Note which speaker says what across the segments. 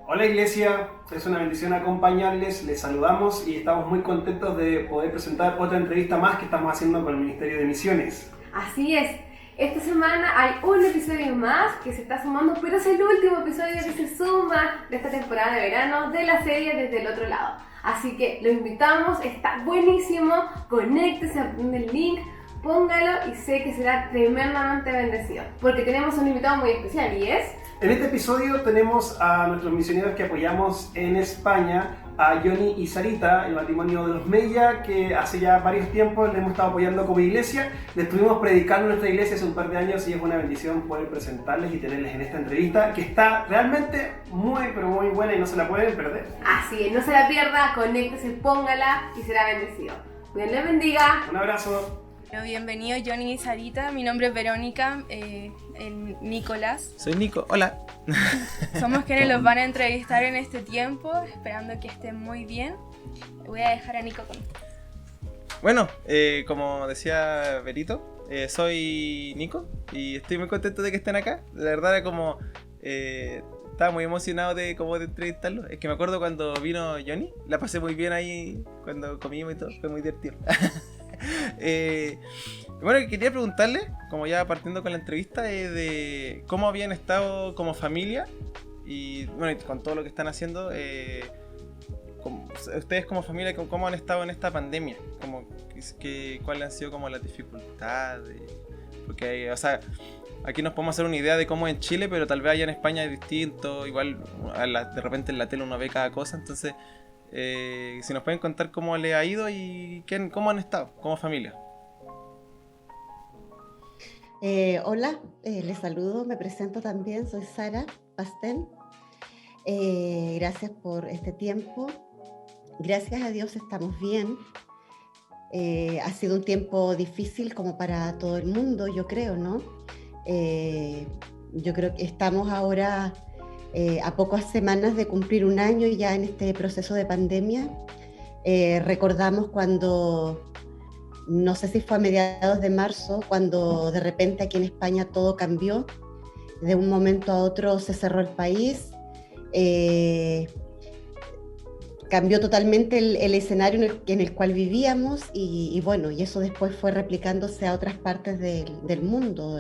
Speaker 1: Hola Iglesia, es una bendición acompañarles, les saludamos y estamos muy contentos de poder presentar otra entrevista más que estamos haciendo con el Ministerio de Misiones.
Speaker 2: Así es, esta semana hay un episodio más que se está sumando, pero es el último episodio que se suma de esta temporada de verano de la serie Desde el Otro Lado. Así que lo invitamos, está buenísimo, conéctese, aprende el link, póngalo y sé que será tremendamente bendecido, porque tenemos un invitado muy especial y es...
Speaker 1: En este episodio tenemos a nuestros misioneros que apoyamos en España, a Johnny y Sarita, el matrimonio de los Mella, que hace ya varios tiempos le hemos estado apoyando como iglesia. Le estuvimos predicando en nuestra iglesia hace un par de años y es una bendición poder presentarles y tenerles en esta entrevista que está realmente muy, pero muy buena y no se la pueden perder.
Speaker 2: Así es, no se la pierda, conéctese, póngala y será bendecido. Dios les bendiga.
Speaker 1: Un abrazo.
Speaker 3: Bienvenido Johnny y Sarita, mi nombre es Verónica, el Nicolás.
Speaker 4: Soy Nico, hola.
Speaker 3: Somos quienes los van a entrevistar en este tiempo, esperando que estén muy bien. Voy a dejar a Nico con...
Speaker 4: Bueno, como decía Berito, soy Nico y estoy muy contento de que estén acá. La verdad era como... estaba muy emocionado de entrevistarlo. Es que me acuerdo cuando vino Johnny, la pasé muy bien ahí cuando comimos y todo, fue muy divertido. Bueno, quería preguntarle, como ya partiendo con la entrevista, de cómo habían estado como familia y bueno, y con todo lo que están haciendo, ustedes como familia, cómo han estado en esta pandemia, cuáles han sido como las dificultades, porque o sea, aquí nos podemos hacer una idea de cómo es en Chile, pero tal vez allá en España es distinto, igual de repente en la tele uno ve cada cosa, entonces si nos pueden contar cómo le ha ido y cómo han estado como familia.
Speaker 5: Hola, les saludo, me presento también, soy Sara Pastén. Gracias por este tiempo. Gracias a Dios estamos bien. Ha sido un tiempo difícil como para todo el mundo, yo creo, ¿no? Yo creo que estamos ahora a pocas semanas de cumplir un año ya en este proceso de pandemia. Recordamos cuando, no sé si fue a mediados de marzo, cuando de repente aquí en España todo cambió. De un momento a otro se cerró el país. Cambió totalmente el escenario en el cual vivíamos y bueno, y eso después fue replicándose a otras partes del mundo,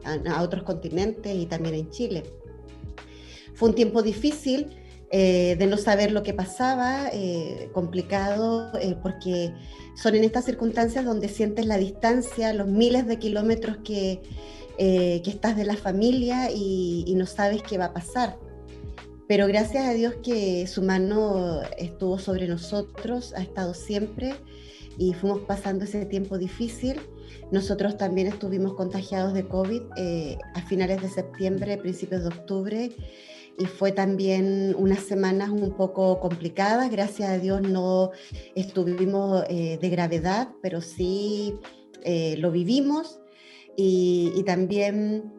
Speaker 5: a otros continentes y también en Chile. Fue un tiempo difícil de no saber lo que pasaba, complicado, porque son en estas circunstancias donde sientes la distancia, los miles de kilómetros que estás de la familia y no sabes qué va a pasar. Pero gracias a Dios que su mano estuvo sobre nosotros, ha estado siempre y fuimos pasando ese tiempo difícil. Nosotros también estuvimos contagiados de COVID a finales de septiembre, principios de octubre, y fue también unas semanas un poco complicadas. Gracias a Dios no estuvimos de gravedad, pero sí lo vivimos y también...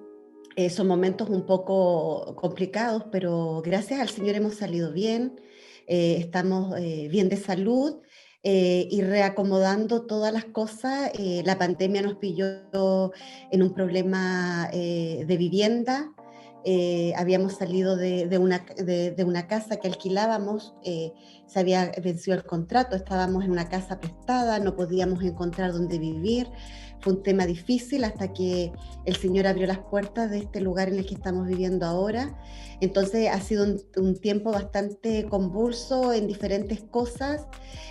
Speaker 5: son momentos un poco complicados, pero gracias al Señor hemos salido bien, estamos bien de salud y reacomodando todas las cosas. La pandemia nos pilló en un problema de vivienda. Habíamos salido de una casa que alquilábamos, se había vencido el contrato, estábamos en una casa prestada, no podíamos encontrar dónde vivir. Fue un tema difícil hasta que el Señor abrió las puertas de este lugar en el que estamos viviendo ahora. Entonces ha sido un tiempo bastante convulso en diferentes cosas,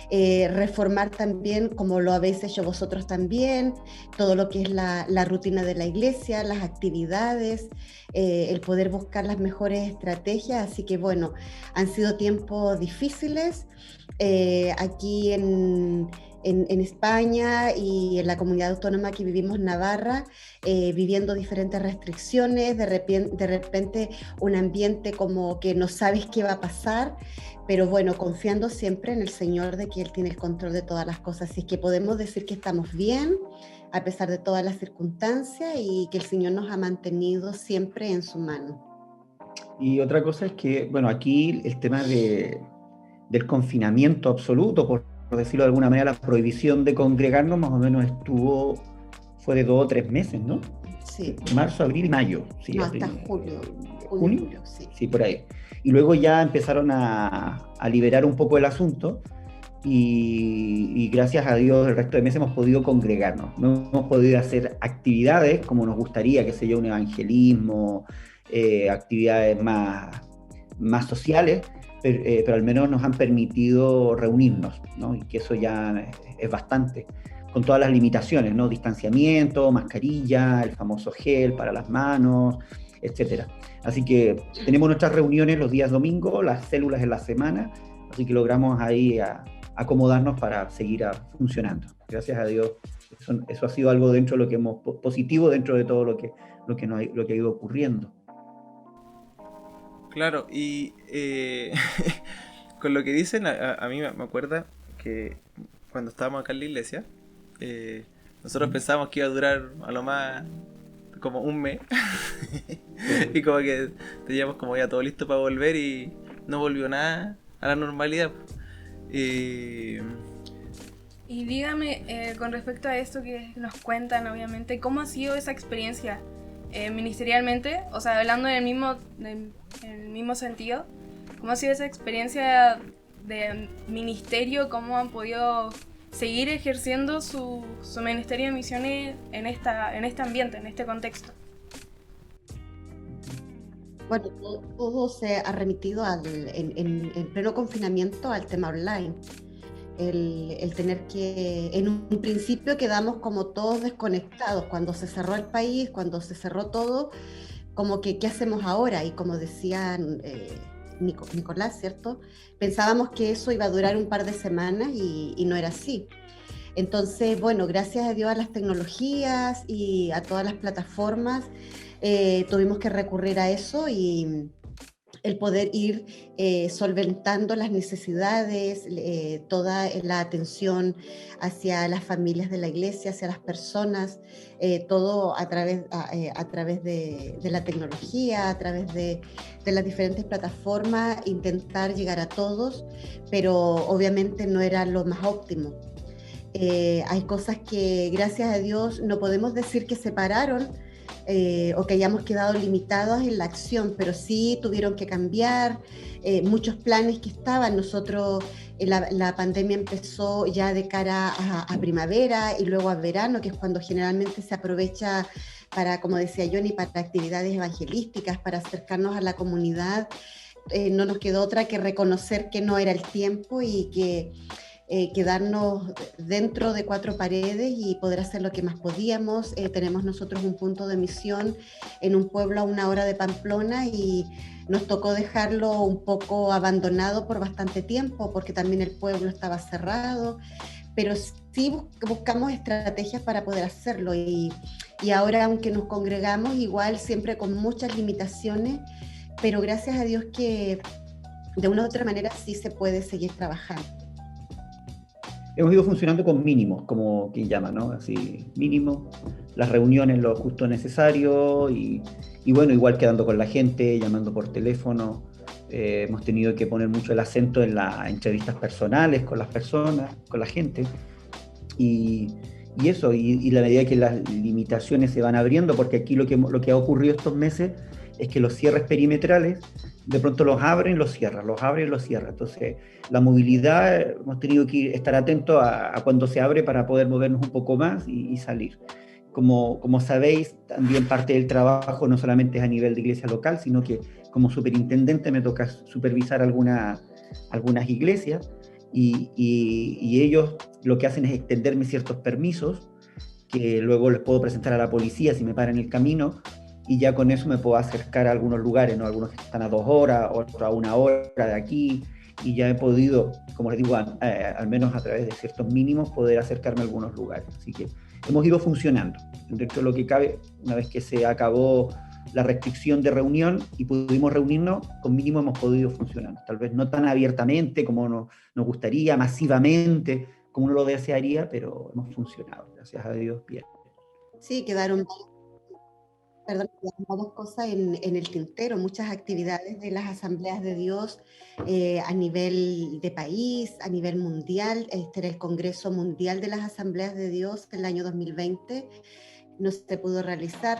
Speaker 5: reformar también, como lo habéis hecho vosotros también, todo lo que es la rutina de la iglesia, las actividades, el poder buscar las mejores estrategias. Así que bueno, han sido tiempos difíciles aquí en España y en la comunidad autónoma que vivimos, Navarra, viviendo diferentes restricciones, de repente un ambiente como que no sabes qué va a pasar, pero bueno, confiando siempre en el Señor de que Él tiene el control de todas las cosas. Así que podemos decir que estamos bien a pesar de todas las circunstancias y que el Señor nos ha mantenido siempre en su mano.
Speaker 6: Y otra cosa es que, bueno, aquí el tema del confinamiento absoluto, por decirlo de alguna manera, la prohibición de congregarnos más o menos fue de 2 o 3 meses, ¿no?
Speaker 5: Sí.
Speaker 6: Marzo, abril y mayo. Sí,
Speaker 5: No,
Speaker 6: abril,
Speaker 5: hasta julio.
Speaker 6: ¿Junio?
Speaker 5: Julio, sí.
Speaker 6: Sí, por ahí. Y luego ya empezaron a liberar un poco el asunto y gracias a Dios el resto de meses hemos podido congregarnos. No hemos podido hacer actividades como nos gustaría, que sea un evangelismo, actividades más sociales, pero al menos nos han permitido reunirnos, ¿no? Y que eso ya es bastante, con todas las limitaciones, ¿no? Distanciamiento, mascarilla, el famoso gel para las manos, etcétera. Así que tenemos nuestras reuniones los días domingos, las células en la semana, así que logramos ahí acomodarnos para seguir funcionando. Gracias a Dios, eso ha sido algo dentro de lo que hemos positivo dentro de todo lo que ha ido ocurriendo.
Speaker 4: Claro, y con lo que dicen, a mí me acuerda que cuando estábamos acá en la iglesia, nosotros pensábamos que iba a durar a lo más como un mes y como que teníamos como ya todo listo para volver y no volvió nada a la normalidad.
Speaker 3: Y dígame, con respecto a esto que nos cuentan, obviamente, ¿cómo ha sido esa experiencia ministerialmente? O sea, hablando en el mismo sentido, ¿cómo ha sido esa experiencia de ministerio? ¿Cómo han podido seguir ejerciendo su ministerio de misiones en este ambiente, en este contexto?
Speaker 5: Bueno, todo se ha remitido en pleno confinamiento al tema online. El tener que, en un principio quedamos como todos desconectados, cuando se cerró el país, cuando se cerró todo, como que ¿qué hacemos ahora? Y como decía Nicolás, ¿cierto? Pensábamos que eso iba a durar un par de semanas y no era así. Entonces, bueno, gracias a Dios a las tecnologías y a todas las plataformas, tuvimos que recurrir a eso y el poder ir solventando las necesidades, toda la atención hacia las familias de la iglesia, hacia las personas, todo a través de la tecnología, a través de las diferentes plataformas, intentar llegar a todos, pero obviamente no era lo más óptimo. Hay cosas que gracias a Dios no podemos decir que se pararon, o que hayamos quedado limitados en la acción, pero sí tuvieron que cambiar muchos planes que estaban. Nosotros, la pandemia empezó ya de cara a primavera y luego a verano, que es cuando generalmente se aprovecha para, como decía Johnny, para actividades evangelísticas, para acercarnos a la comunidad. No nos quedó otra que reconocer que no era el tiempo y que quedarnos dentro de cuatro paredes y poder hacer lo que más podíamos. Tenemos nosotros un punto de misión en un pueblo a 1 hora de Pamplona y nos tocó dejarlo un poco abandonado por bastante tiempo porque también el pueblo estaba cerrado, pero sí buscamos estrategias para poder hacerlo y ahora, aunque nos congregamos, igual siempre con muchas limitaciones, pero gracias a Dios que de una u otra manera sí se puede seguir trabajando.
Speaker 6: Hemos ido funcionando con mínimos, como quien llama, ¿no? Así, mínimo, las reuniones lo justo necesario y bueno, igual quedando con la gente, llamando por teléfono. Hemos tenido que poner mucho el acento en las entrevistas personales con las personas, con la gente. Y eso, y la medida que las limitaciones se van abriendo, porque aquí lo que ha ocurrido estos meses es que los cierres perimetrales de pronto los abren, los cierran, los abren, los cierran. Entonces, la movilidad, hemos tenido que estar atentos a cuando se abre para poder movernos un poco más y salir. Como sabéis, también parte del trabajo no solamente es a nivel de iglesia local, sino que como superintendente me toca supervisar algunas iglesias y ellos lo que hacen es extenderme ciertos permisos que luego les puedo presentar a la policía si me paran en el camino, y ya con eso me puedo acercar a algunos lugares, ¿no? Algunos que están a 2 horas, otros a 1 hora de aquí, y ya he podido, como les digo, al menos a través de ciertos mínimos, poder acercarme a algunos lugares. Así que hemos ido funcionando. Dentro de lo que cabe, una vez que se acabó la restricción de reunión y pudimos reunirnos, con mínimo hemos podido funcionar. Tal vez no tan abiertamente como nos gustaría, masivamente, como uno lo desearía, pero hemos funcionado, gracias a Dios, bien.
Speaker 5: Sí, quedaron varias cosas en el tintero, muchas actividades de las asambleas de Dios a nivel de país, a nivel mundial. Este era el Congreso Mundial de las Asambleas de Dios del año 2020, no se pudo realizar.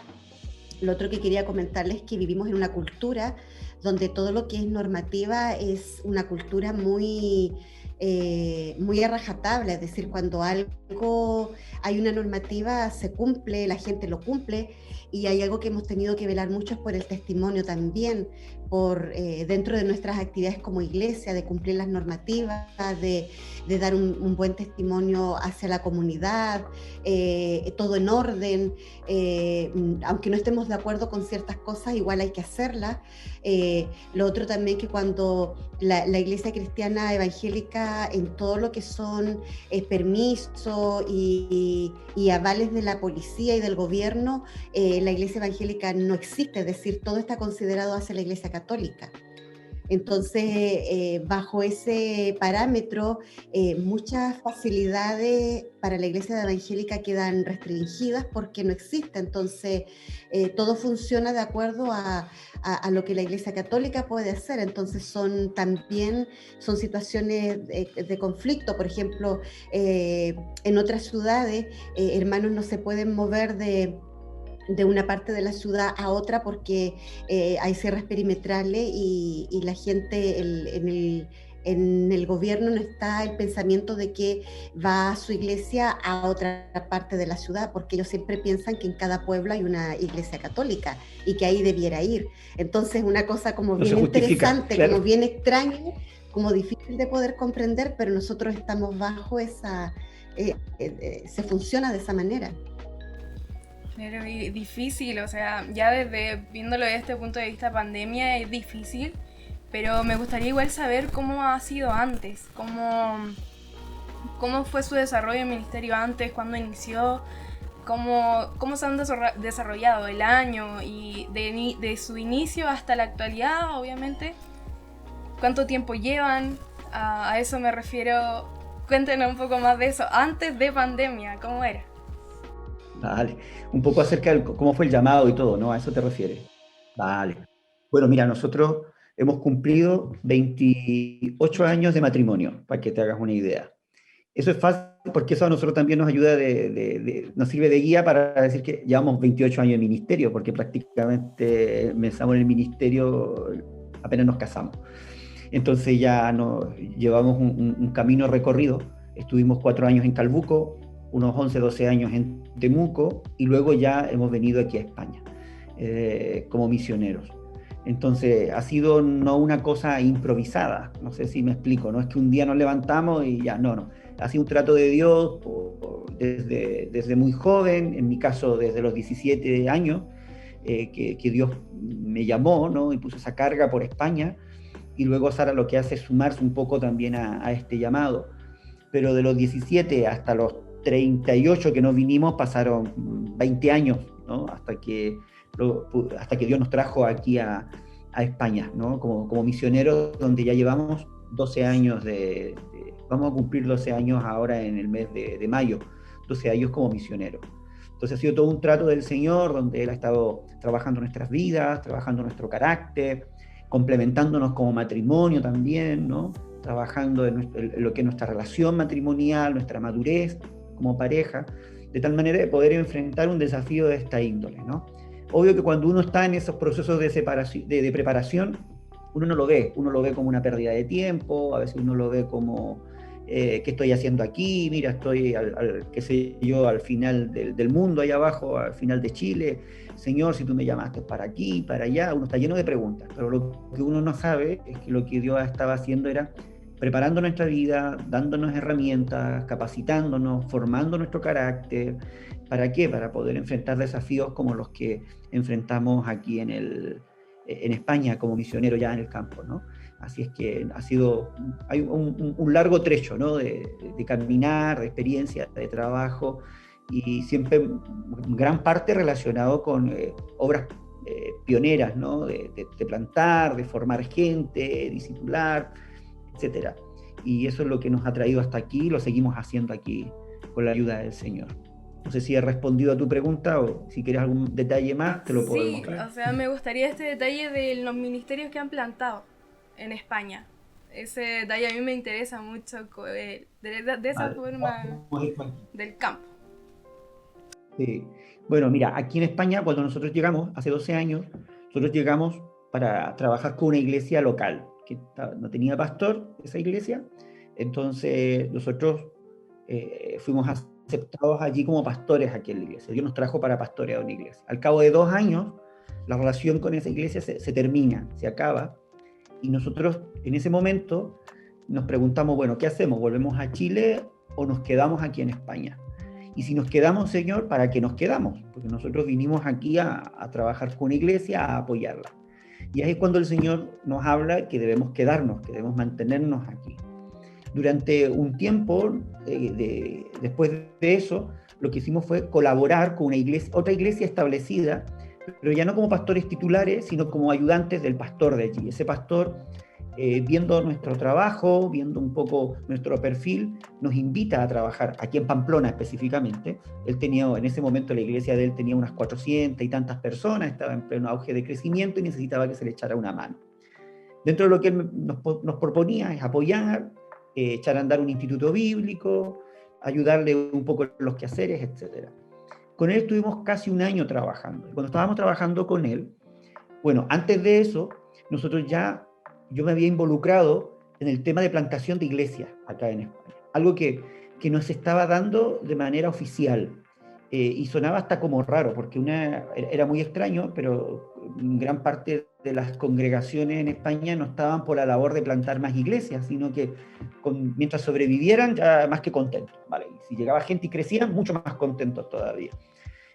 Speaker 5: Lo otro que quería comentarles es que vivimos en una cultura donde todo lo que es normativa es una cultura muy a rajatabla, es decir, cuando algo, hay una normativa, se cumple, la gente lo cumple, y hay algo que hemos tenido que velar mucho es por el testimonio también, dentro de nuestras actividades como iglesia, de cumplir las normativas, de dar un buen testimonio hacia la comunidad, todo en orden, aunque no estemos de acuerdo con ciertas cosas, igual hay que hacerlas. Lo otro también que cuando la iglesia cristiana evangélica, en todo lo que son permisos y avales de la policía y del gobierno, la iglesia evangélica no existe, es decir, todo está considerado hacia la iglesia católica. Entonces, bajo ese parámetro, muchas facilidades para la iglesia evangélica quedan restringidas porque no existe. Entonces, todo funciona de acuerdo a lo que la iglesia católica puede hacer. Entonces, también son situaciones de conflicto. Por ejemplo, en otras ciudades, hermanos no se pueden mover de una parte de la ciudad a otra porque hay cierres perimetrales y la gente en el gobierno no está el pensamiento de que va a su iglesia a otra parte de la ciudad, porque ellos siempre piensan que en cada pueblo hay una iglesia católica y que ahí debiera ir. Entonces, una cosa como
Speaker 6: No
Speaker 5: bien
Speaker 6: se justifica,
Speaker 5: interesante,
Speaker 6: claro.
Speaker 5: como bien extraña, como difícil de poder comprender, pero nosotros estamos bajo esa, se funciona de esa manera.
Speaker 3: Pero difícil, o sea, ya viéndolo desde este punto de vista pandemia es difícil, pero me gustaría igual saber cómo ha sido antes, cómo fue su desarrollo en el ministerio antes, cuándo inició, cómo se han desarrollado el año y de su inicio hasta la actualidad, obviamente, cuánto tiempo llevan, a eso me refiero. Cuéntenos un poco más de eso, antes de pandemia, ¿cómo era?
Speaker 6: Vale, un poco acerca de cómo fue el llamado y todo, ¿no? ¿A eso te refieres? Vale. Bueno, mira, nosotros hemos cumplido 28 años de matrimonio, para que te hagas una idea. Eso es fácil porque eso a nosotros también nos ayuda, nos sirve de guía para decir que llevamos 28 años de ministerio, porque prácticamente empezamos en el ministerio apenas nos casamos. Entonces ya llevamos un camino recorrido. Estuvimos 4 años en Calbuco, unos 11, 12 años en Temuco, y luego ya hemos venido aquí a España como misioneros. Entonces ha sido no una cosa improvisada, no sé si me explico, no es que un día nos levantamos y ya, no. Ha sido un trato de Dios desde muy joven, en mi caso desde los 17 años, que Dios me llamó, ¿no? Y puso esa carga por España, y luego Sara lo que hace es sumarse un poco también a este llamado. Pero de los 17 hasta los 38 que nos vinimos pasaron 20 años, ¿no? Hasta que Dios nos trajo aquí a España, ¿no? Como misioneros, donde ya llevamos 12 años vamos a cumplir 12 años ahora en el mes de mayo, 12 años como misioneros. Entonces ha sido todo un trato del Señor, donde Él ha estado trabajando nuestras vidas, trabajando nuestro carácter, complementándonos como matrimonio también, ¿no? Trabajando en lo que es nuestra relación matrimonial, nuestra madurez como pareja, de tal manera de poder enfrentar un desafío de esta índole, ¿no? Obvio que cuando uno está en esos procesos de preparación, uno no lo ve, uno lo ve como una pérdida de tiempo, a veces uno lo ve como, ¿qué estoy haciendo aquí? Mira, estoy, qué sé yo, al final del mundo, allá abajo, al final de Chile. Señor, si tú me llamaste para aquí, para allá, uno está lleno de preguntas, pero lo que uno no sabe es que lo que Dios estaba haciendo era preparando nuestra vida, dándonos herramientas, capacitándonos, formando nuestro carácter. ¿Para qué? Para poder enfrentar desafíos como los que enfrentamos aquí en España como misionero ya en el campo, ¿no? Así es que hay un largo trecho, ¿no? de caminar, de experiencia, de trabajo, y siempre gran parte relacionado con obras pioneras, ¿no? De plantar, de formar gente, discipular, etcétera. Y eso es lo que nos ha traído hasta aquí, lo seguimos haciendo aquí con la ayuda del Señor. No sé si he respondido a tu pregunta o si quieres algún detalle más, te lo puedo demostrar.
Speaker 3: Sí, o sea, me gustaría este detalle de los ministerios que han plantado en España. Ese detalle a mí me interesa mucho, de esa forma del campo.
Speaker 6: Sí. Bueno, mira, aquí en España, cuando nosotros llegamos, hace 12 años, nosotros llegamos para trabajar con una iglesia local, que no tenía pastor esa iglesia, entonces nosotros fuimos aceptados allí como pastores aquí en la iglesia. Dios nos trajo para pastorear una iglesia. Al cabo de 2 años, la relación con esa iglesia se termina, se acaba, y nosotros en ese momento nos preguntamos, bueno, ¿qué hacemos? ¿Volvemos a Chile o nos quedamos aquí en España? Y si nos quedamos, Señor, ¿para qué nos quedamos? Porque nosotros vinimos aquí a trabajar con una iglesia, a apoyarla. Y ahí es cuando el Señor nos habla que debemos quedarnos, que debemos mantenernos aquí. Durante un tiempo, después de eso, lo que hicimos fue colaborar con una iglesia, otra iglesia establecida, pero ya no como pastores titulares, sino como ayudantes del pastor de allí. Ese pastor, viendo nuestro trabajo, viendo un poco nuestro perfil, nos invita a trabajar aquí en Pamplona específicamente. Él tenía, en ese momento la iglesia de él tenía unas 400 y tantas personas, estaba en pleno auge de crecimiento y necesitaba que se le echara una mano. Dentro de lo que él nos proponía es apoyar, echar a andar un instituto bíblico, ayudarle un poco en los quehaceres, etc. Con él estuvimos casi un año trabajando. Cuando estábamos trabajando con él, bueno, antes de eso, yo me había involucrado en el tema de plantación de iglesias acá en España. Algo que no se estaba dando de manera oficial. Y sonaba hasta como raro, porque era muy extraño, pero gran parte de las congregaciones en España no estaban por la labor de plantar más iglesias, sino que mientras sobrevivieran, ya más que contentos, ¿vale? Y si llegaba gente y crecían, mucho más contentos todavía.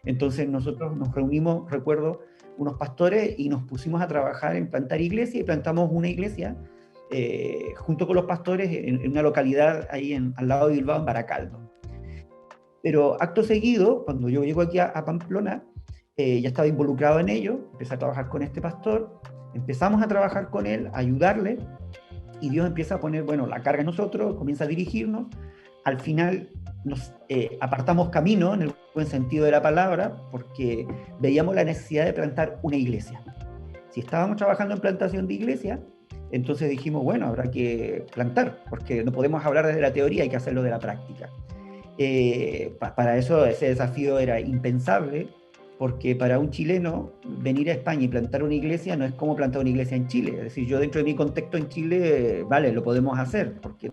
Speaker 6: Entonces nosotros nos reunimos, recuerdo, unos pastores y nos pusimos a trabajar en plantar iglesias y plantamos una iglesia junto con los pastores en una localidad ahí al lado de Bilbao, en Baracaldo. Pero acto seguido, cuando yo llego aquí a Pamplona, ya estaba involucrado en ello, empecé a trabajar con este pastor, empezamos a trabajar con él, a ayudarle, y Dios empieza a poner, bueno, la carga en nosotros, comienza a dirigirnos. Al final nos apartamos camino, en el buen sentido de la palabra, porque veíamos la necesidad de plantar una iglesia. Si estábamos trabajando en plantación de iglesia, entonces dijimos, bueno, habrá que plantar, porque no podemos hablar desde la teoría, hay que hacerlo de la práctica. Para eso ese desafío era impensable, porque para un chileno venir a España y plantar una iglesia no es como plantar una iglesia en Chile. Es decir, yo dentro de mi contexto en Chile, vale, lo podemos hacer, porque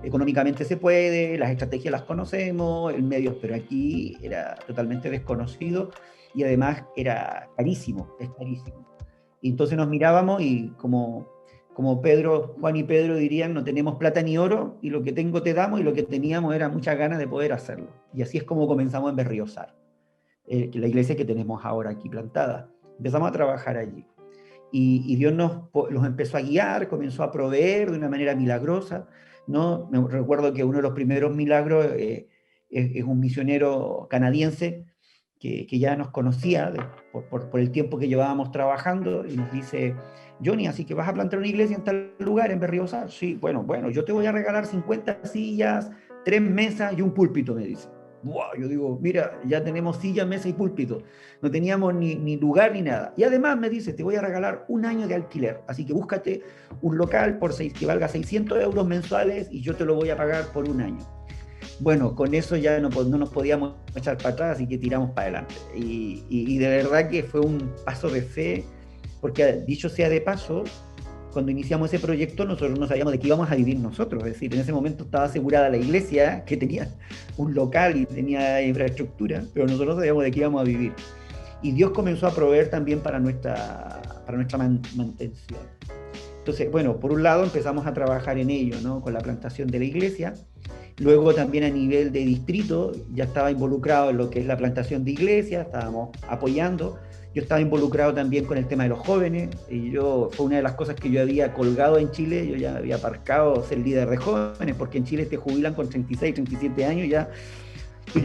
Speaker 6: económicamente se puede, las estrategias las conocemos, el medio, pero aquí era totalmente desconocido y además era carísimo, es carísimo. Y entonces nos mirábamos y como Juan y Pedro dirían, no tenemos plata ni oro, y lo que tengo te damos, y lo que teníamos era muchas ganas de poder hacerlo. Y así es como comenzamos en Berriozar, la iglesia que tenemos ahora aquí plantada. Empezamos a trabajar allí. Y Dios los empezó a guiar, comenzó a proveer de una manera milagrosa, ¿no? Me recuerdo que uno de los primeros milagros es un misionero canadiense que ya nos conocía por el tiempo que llevábamos trabajando, y nos dice: Johnny, así que vas a plantar una iglesia en tal lugar, en Berriozar. Sí, bueno, yo te voy a regalar 50 sillas, 3 mesas y un púlpito, me dice. Wow, yo digo, mira, ya tenemos silla, mesa y púlpito. No teníamos ni lugar ni nada. Y además me dice, te voy a regalar 1 año de alquiler. Así que búscate un local que valga 600 euros mensuales y yo te lo voy a pagar por 1 año. Bueno, con eso ya no nos podíamos echar para atrás, así que tiramos para adelante. Y de verdad que fue un paso de fe, porque dicho sea de paso, cuando iniciamos ese proyecto nosotros no sabíamos de qué íbamos a vivir nosotros. Es decir, en ese momento estaba asegurada la iglesia, que tenía un local y tenía infraestructura, pero nosotros no sabíamos de qué íbamos a vivir. Y Dios comenzó a proveer también para nuestra mantención. Entonces, bueno, por un lado empezamos a trabajar en ello, ¿no? Con la plantación de la iglesia. Luego también a nivel de distrito ya estaba involucrado en lo que es la plantación de iglesias, estábamos apoyando. Yo estaba involucrado también con el tema de los jóvenes, y fue una de las cosas que yo había colgado en Chile. Yo ya había aparcado ser líder de jóvenes, porque en Chile te jubilan con 36, 37 años, ya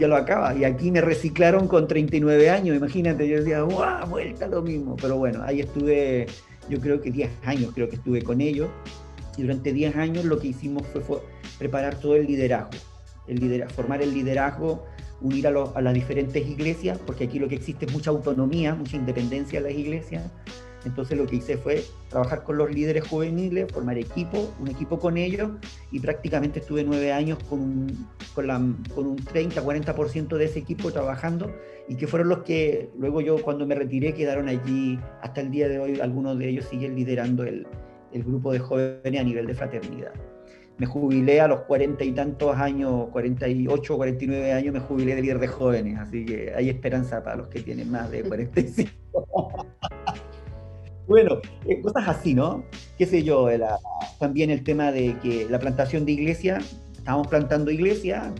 Speaker 6: lo acabas. Y aquí me reciclaron con 39 años, imagínate, yo decía, ¡guau! Vuelta lo mismo. Pero bueno, ahí estuve, yo creo que 10 años creo que estuve con ellos, y durante 10 años lo que hicimos fue preparar todo el liderazgo, formar el liderazgo, unir a las diferentes iglesias, porque aquí lo que existe es mucha autonomía, mucha independencia en las iglesias, Entonces lo que hice fue trabajar con los líderes juveniles, formar un equipo con ellos, y prácticamente estuve 9 años con un 30-40% de ese equipo trabajando, y que fueron los que luego yo cuando me retiré quedaron allí hasta el día de hoy. Algunos de ellos siguen liderando el grupo de jóvenes a nivel de fraternidad. Me jubilé a los 40 y tantos años, 48 o 49 años, me jubilé de líder de jóvenes, así que hay esperanza para los que tienen más de 45. Bueno, cosas así, ¿no? Qué sé yo, también el tema de que la plantación de iglesia, estábamos plantando iglesia,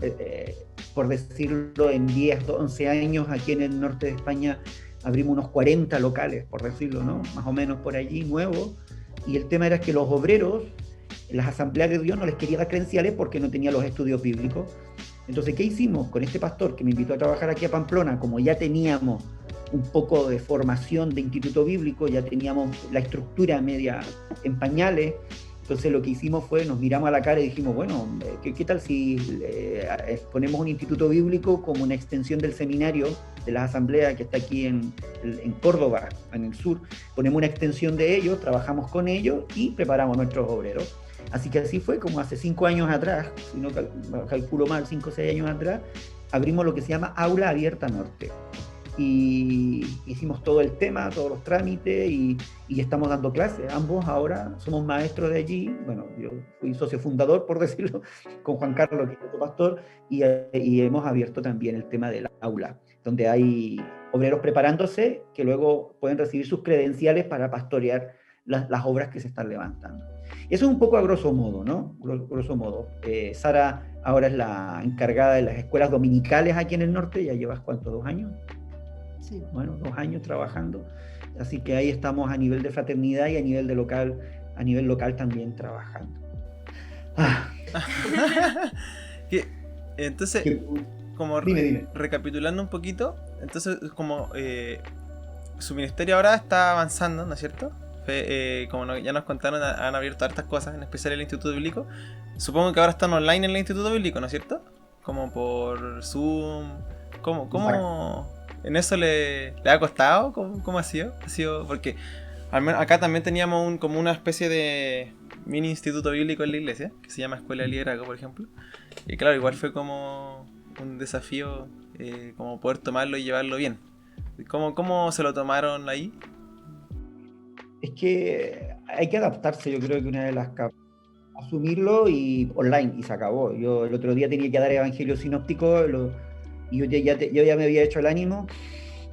Speaker 6: por decirlo, en 10, 11 años aquí en el norte de España abrimos unos 40 locales, por decirlo, ¿no? Más o menos por allí, nuevos, y el tema era que los obreros, las asambleas de Dios no les quería dar credenciales porque no tenía los estudios bíblicos. Entonces, ¿qué hicimos? Con este pastor que me invitó a trabajar aquí a Pamplona, como ya teníamos un poco de formación de instituto bíblico, ya teníamos la estructura media en pañales, entonces lo que hicimos fue, nos miramos a la cara y dijimos, bueno, ¿qué tal si ponemos un instituto bíblico como una extensión del seminario de las asambleas que está aquí en Córdoba, en el sur? Ponemos una extensión de ellos, trabajamos con ellos y preparamos nuestros obreros. Así que así fue como hace 5 años atrás, si no calculo mal, 5 o 6 años atrás, abrimos lo que se llama Aula Abierta Norte. Y hicimos todo el tema, todos los trámites, y estamos dando clases. Ambos ahora somos maestros de allí. Bueno, yo fui socio fundador, por decirlo, con Juan Carlos, que es otro pastor, y hemos abierto también el tema del aula, donde hay obreros preparándose que luego pueden recibir sus credenciales para pastorear las obras que se están levantando. Eso es un poco a grosso modo, ¿no? Grosso modo. Sara ahora es la encargada de las escuelas dominicales aquí en el norte. ¿Ya llevas cuánto? ¿2 años?
Speaker 5: Sí.
Speaker 6: Bueno, 2 años trabajando. Así que ahí estamos a nivel de fraternidad y a nivel local también trabajando.
Speaker 4: Entonces, como
Speaker 6: Dime.
Speaker 4: recapitulando un poquito, entonces como su ministerio ahora está avanzando, ¿no es cierto? Ya nos contaron, han abierto hartas cosas, en especial el Instituto Bíblico. Supongo que ahora están online en el Instituto Bíblico, ¿no es cierto? Como por Zoom. ¿Cómo en eso le ha costado? ¿Cómo ha sido? Porque al menos acá también teníamos como una especie de mini instituto bíblico en la iglesia, que se llama Escuela de Liderazgo, por ejemplo. Y claro, igual fue como un desafío como poder tomarlo y llevarlo bien. ¿Cómo se lo tomaron ahí?
Speaker 6: Es que hay que adaptarse, yo creo que una de las capas. Asumirlo y online, y se acabó. Yo el otro día tenía que dar evangelio sinóptico, y yo ya me había hecho el ánimo,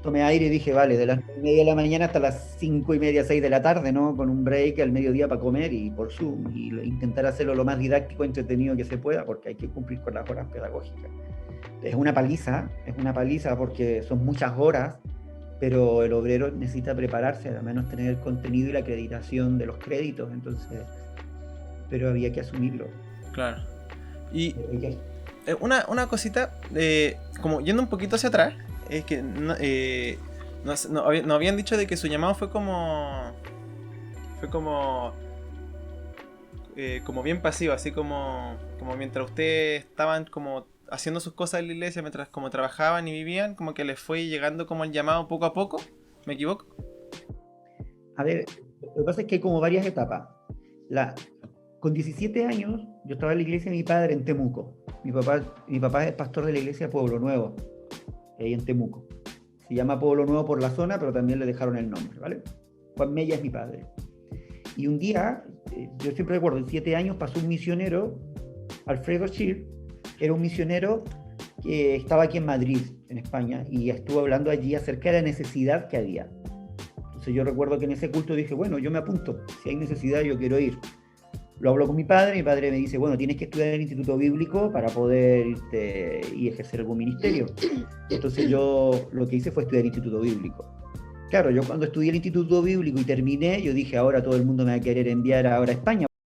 Speaker 6: tomé aire y dije, vale, de las 9:30 de la mañana hasta las 5:30, 6 de la tarde, ¿no? Con un break al mediodía para comer y por Zoom, y intentar hacerlo lo más didáctico, entretenido que se pueda, porque hay que cumplir con las horas pedagógicas. Es una paliza porque son muchas horas, pero el obrero necesita prepararse, al menos tener el contenido y la acreditación de los créditos, entonces, pero había que asumirlo.
Speaker 4: Claro. Y una cosita, como yendo un poquito hacia atrás, es que nos habían dicho de que su llamado fue como bien pasivo, así como mientras ustedes estaban como haciendo sus cosas en la iglesia, mientras como trabajaban y vivían, como que les fue llegando como el llamado poco a poco. ¿Me equivoco?
Speaker 6: A ver, lo que pasa es que hay como varias etapas. Con 17 años, yo estaba en la iglesia de mi padre en Temuco. Mi papá es pastor de la iglesia de Pueblo Nuevo, ahí en Temuco. Se llama Pueblo Nuevo por la zona, pero también le dejaron el nombre, ¿vale? Juan Mella es mi padre. Y un día, yo siempre recuerdo, en 7 años pasó un misionero, Alfredo Schir, era un misionero que estaba aquí en Madrid, en España, y estuvo hablando allí acerca de la necesidad que había. Entonces yo recuerdo que en ese culto dije, bueno, yo me apunto, si hay necesidad yo quiero ir. Lo hablo con mi padre me dice, bueno, tienes que estudiar en el Instituto Bíblico para poder irte y ejercer algún ministerio. Entonces yo lo que hice fue estudiar el Instituto Bíblico. Claro, yo cuando estudié el Instituto Bíblico y terminé, yo dije, ahora todo el mundo me va a querer enviar ahora a España,